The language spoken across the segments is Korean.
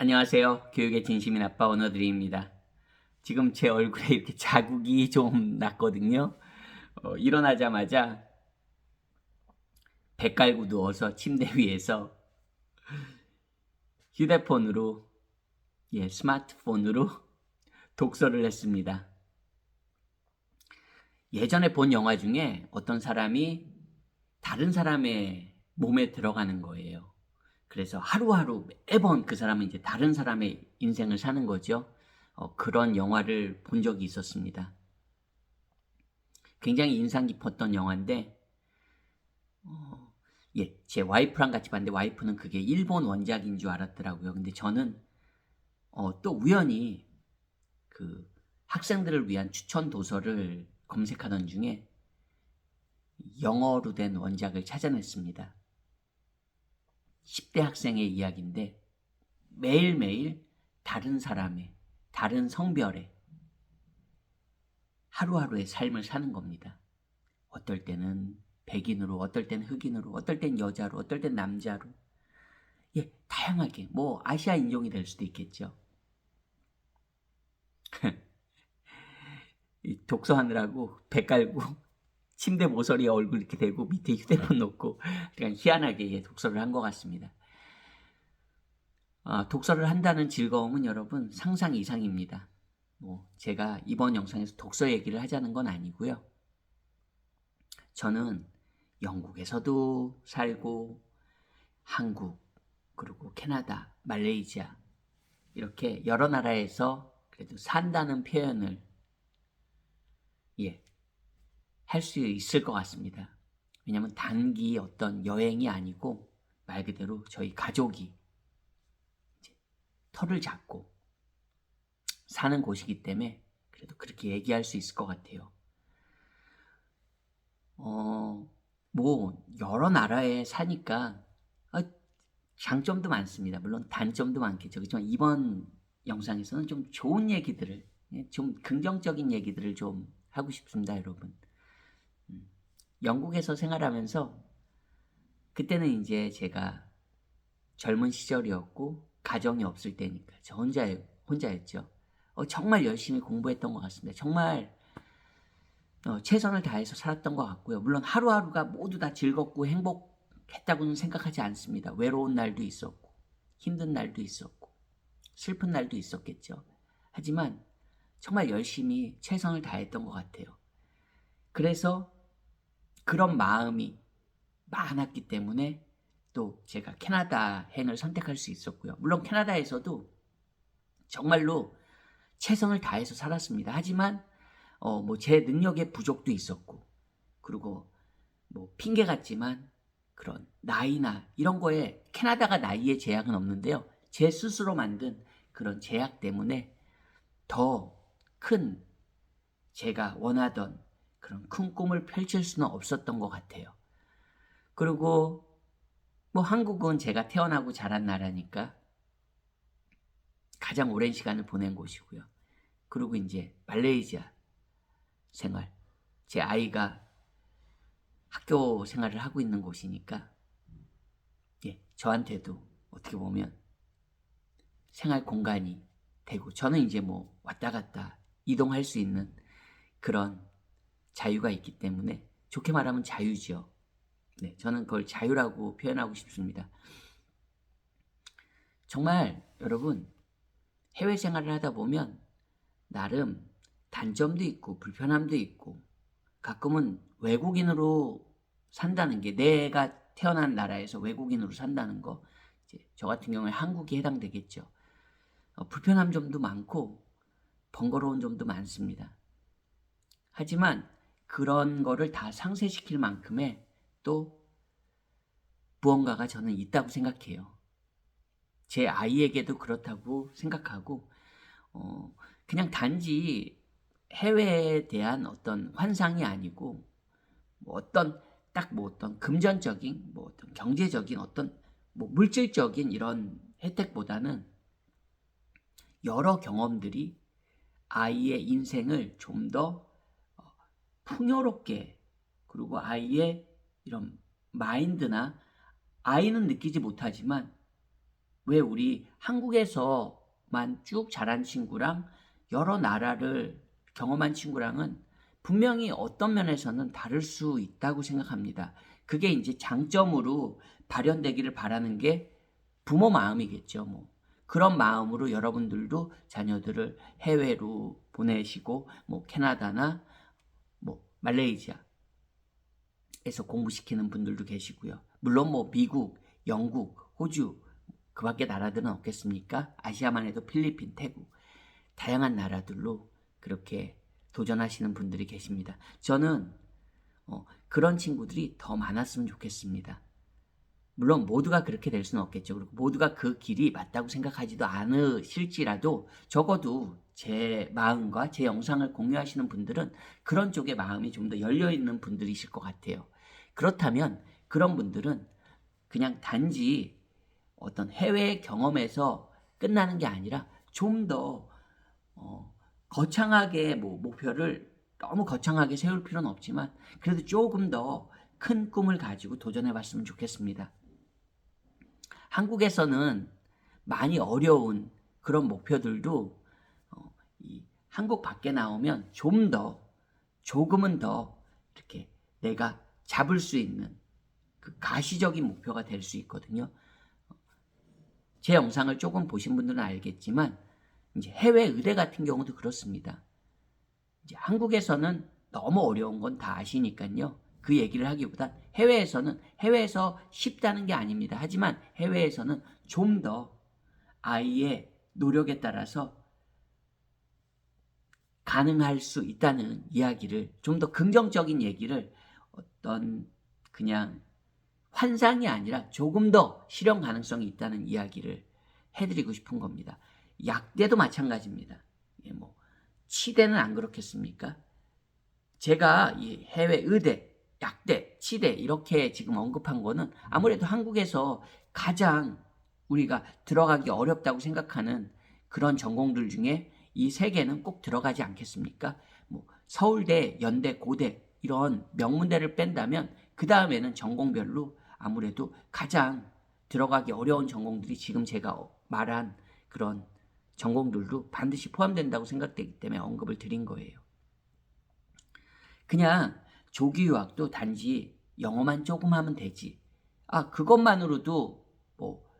안녕하세요. 교육의 진심인 아빠 원어드림입니다. 지금 제 얼굴에 이렇게 자국이 좀 났거든요. 일어나자마자 배 깔고 누워서 침대 위에서 휴대폰으로, 스마트폰으로 독서를 했습니다. 예전에 본 영화 중에 어떤 사람이 다른 사람의 몸에 들어가는 거예요. 그래서 하루하루 매번 그 사람은 이제 다른 사람의 인생을 사는 거죠. 그런 영화를 본 적이 있었습니다. 굉장히 인상 깊었던 영화인데, 제 와이프랑 같이 봤는데 와이프는 그게 일본 원작인 줄 알았더라고요. 근데 저는 또 우연히 그 학생들을 위한 추천 도서를 검색하던 중에 영어로 된 원작을 찾아냈습니다. 10대 학생의 이야기인데 매일매일 다른 사람의, 다른 성별의 하루하루의 삶을 사는 겁니다. 어떨 때는 백인으로, 어떨 때는 흑인으로, 어떨 땐 여자로, 어떨 땐 남자로, 다양하게 뭐 아시아 인종이 될 수도 있겠죠. 독서하느라고 배 깔고 침대 모서리에 얼굴 이렇게 대고 밑에 휴대폰 놓고 그냥 희한하게 독서를 한 것 같습니다. 독서를 한다는 즐거움은 여러분 상상 이상입니다. 제가 이번 영상에서 독서 얘기를 하자는 건 아니고요. 저는 영국에서도 살고 한국, 그리고 캐나다, 말레이시아 이렇게 여러 나라에서 그래도 산다는 표현을 할 수 있을 것 같습니다. 왜냐하면 단기 어떤 여행이 아니고 말 그대로 저희 가족이 터를 잡고 사는 곳이기 때문에 그래도 그렇게 얘기할 수 있을 것 같아요. 뭐 여러 나라에 사니까 장점도 많습니다. 물론 단점도 많겠죠. 그렇지만 이번 영상에서는 좀 좋은 얘기들을, 좀 긍정적인 얘기들을 좀 하고 싶습니다, 여러분. 영국에서 생활하면서 그때는 이제 제가 젊은 시절이었고 가정이 없을 때니까 저 혼자였죠. 정말 열심히 공부했던 것 같습니다. 정말 최선을 다해서 살았던 것 같고요. 물론 하루하루가 모두 다 즐겁고 행복했다고는 생각하지 않습니다. 외로운 날도 있었고 힘든 날도 있었고 슬픈 날도 있었겠죠. 하지만 정말 열심히 최선을 다했던 것 같아요. 그래서 그런 마음이 많았기 때문에 또 제가 캐나다행을 선택할 수 있었고요. 물론 캐나다에서도 정말로 최선을 다해서 살았습니다. 하지만 뭐 제 능력의 부족도 있었고, 그리고 뭐 핑계 같지만 그런 나이나 이런 거에 캐나다가 나이에 제약은 없는데요. 제 스스로 만든 그런 제약 때문에 더 큰 제가 원하던 그런 큰 꿈을 펼칠 수는 없었던 것 같아요. 그리고 뭐 한국은 제가 태어나고 자란 나라니까 가장 오랜 시간을 보낸 곳이고요. 그리고 이제 말레이시아 생활, 제 아이가 학교 생활을 하고 있는 곳이니까 저한테도 어떻게 보면 생활 공간이 되고, 저는 이제 뭐 왔다 갔다 이동할 수 있는 그런 자유가 있기 때문에 좋게 말하면 자유죠. 저는 그걸 자유라고 표현하고 싶습니다. 정말 여러분 해외 생활을 하다 보면 나름 단점도 있고 불편함도 있고, 가끔은 외국인으로 산다는 게, 내가 태어난 나라에서 외국인으로 산다는 거, 저 같은 경우에 한국이 해당되겠죠. 불편한 점도 많고 번거로운 점도 많습니다. 하지만 그런 거를 다 상쇄시킬 만큼의 또 무언가가 저는 있다고 생각해요. 제 아이에게도 그렇다고 생각하고, 그냥 단지 해외에 대한 어떤 환상이 아니고, 뭐 어떤 금전적인, 뭐 어떤 경제적인, 어떤 뭐 물질적인 이런 혜택보다는 여러 경험들이 아이의 인생을 좀 더 풍요롭게, 그리고 아이의 이런 마인드나, 아이는 느끼지 못하지만 왜 우리 한국에서만 쭉 자란 친구랑 여러 나라를 경험한 친구랑은 분명히 어떤 면에서는 다를 수 있다고 생각합니다. 그게 이제 장점으로 발현되기를 바라는 게 부모 마음이겠죠. 뭐 그런 마음으로 여러분들도 자녀들을 해외로 보내시고 뭐 캐나다나 뭐 말레이시아에서 공부시키는 분들도 계시고요. 물론 뭐 미국, 영국, 호주 그 밖에 나라들은 없겠습니까? 아시아만 해도 필리핀, 태국 다양한 나라들로 그렇게 도전하시는 분들이 계십니다. 저는 그런 친구들이 더 많았으면 좋겠습니다. 물론 모두가 그렇게 될 수는 없겠죠. 그리고 모두가 그 길이 맞다고 생각하지도 않으실지라도 적어도 제 마음과 제 영상을 공유하시는 분들은 그런 쪽에 마음이 좀 더 열려있는 분들이실 것 같아요. 그렇다면 그런 분들은 그냥 단지 어떤 해외 경험에서 끝나는 게 아니라 좀 더 거창하게 뭐 목표를 너무 거창하게 세울 필요는 없지만 그래도 조금 더 큰 꿈을 가지고 도전해 봤으면 좋겠습니다. 한국에서는 많이 어려운 그런 목표들도 이 한국 밖에 나오면 좀 더 조금은 더 이렇게 내가 잡을 수 있는 그 가시적인 목표가 될 수 있거든요. 제 영상을 조금 보신 분들은 알겠지만 이제 해외 의대 같은 경우도 그렇습니다. 이제 한국에서는 너무 어려운 건 다 아시니까요. 그 얘기를 하기보단 해외에서 쉽다는 게 아닙니다. 하지만 해외에서는 좀 더 아이의 노력에 따라서 가능할 수 있다는 이야기를 좀 더 긍정적인 얘기를 어떤 그냥 환상이 아니라 조금 더 실현 가능성이 있다는 이야기를 해드리고 싶은 겁니다. 약대도 마찬가지입니다. 뭐 치대는 안 그렇겠습니까? 제가 이 해외 의대, 약대, 치대 이렇게 지금 언급한 거는 아무래도 한국에서 가장 우리가 들어가기 어렵다고 생각하는 그런 전공들 중에 이 세 개는 꼭 들어가지 않겠습니까? 뭐 서울대, 연대, 고대 이런 명문대를 뺀다면 그 다음에는 전공별로 아무래도 가장 들어가기 어려운 전공들이 지금 제가 말한 그런 전공들도 반드시 포함된다고 생각되기 때문에 언급을 드린 거예요. 그냥 조기 유학도 단지 영어만 조금 하면 되지. 그것만으로도 뭐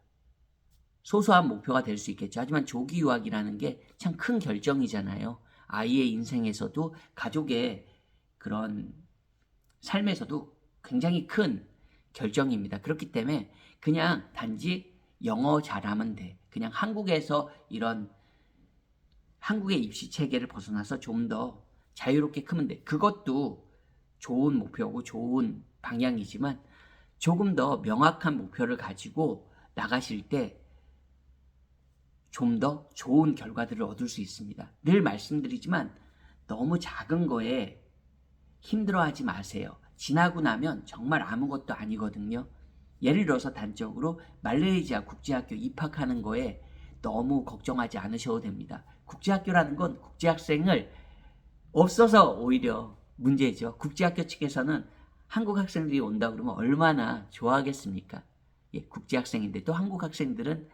소소한 목표가 될 수 있겠죠. 하지만 조기 유학이라는 게 참 큰 결정이잖아요. 아이의 인생에서도 가족의 그런 삶에서도 굉장히 큰 결정입니다. 그렇기 때문에 그냥 단지 영어 잘하면 돼. 그냥 한국에서 이런 한국의 입시 체계를 벗어나서 좀 더 자유롭게 크면 돼. 그것도 좋은 목표고 좋은 방향이지만 조금 더 명확한 목표를 가지고 나가실 때 좀 더 좋은 결과들을 얻을 수 있습니다. 늘 말씀드리지만 너무 작은 거에 힘들어하지 마세요. 지나고 나면 정말 아무것도 아니거든요. 예를 들어서 단적으로 말레이시아 국제학교 입학하는 거에 너무 걱정하지 않으셔도 됩니다. 국제학교라는 건 국제학생을 없어서 오히려 문제죠. 국제학교 측에서는 한국 학생들이 온다 그러면 얼마나 좋아하겠습니까? 국제학생인데 또 한국 학생들은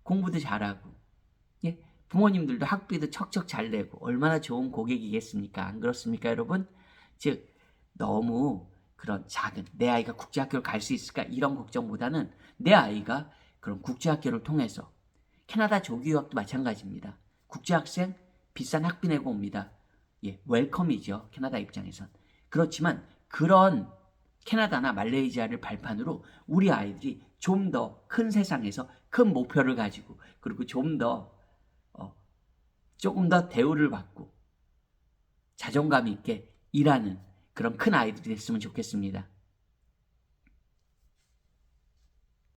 공부도 잘하고 부모님들도 학비도 척척 잘 내고 얼마나 좋은 고객이겠습니까? 안 그렇습니까, 여러분? 즉 너무 그런 작은 내 아이가 국제학교를 갈 수 있을까 이런 걱정보다는 내 아이가 그런 국제학교를 통해서 캐나다 조기 유학도 마찬가지입니다. 국제학생 비싼 학비 내고 옵니다. 웰컴이죠. 캐나다 입장에선. 그렇지만 그런 캐나다나 말레이시아를 발판으로 우리 아이들이 좀 더 큰 세상에서 큰 목표를 가지고 그리고 좀 더 조금 더 대우를 받고 자존감 있게 일하는 그런 큰 아이들이 됐으면 좋겠습니다.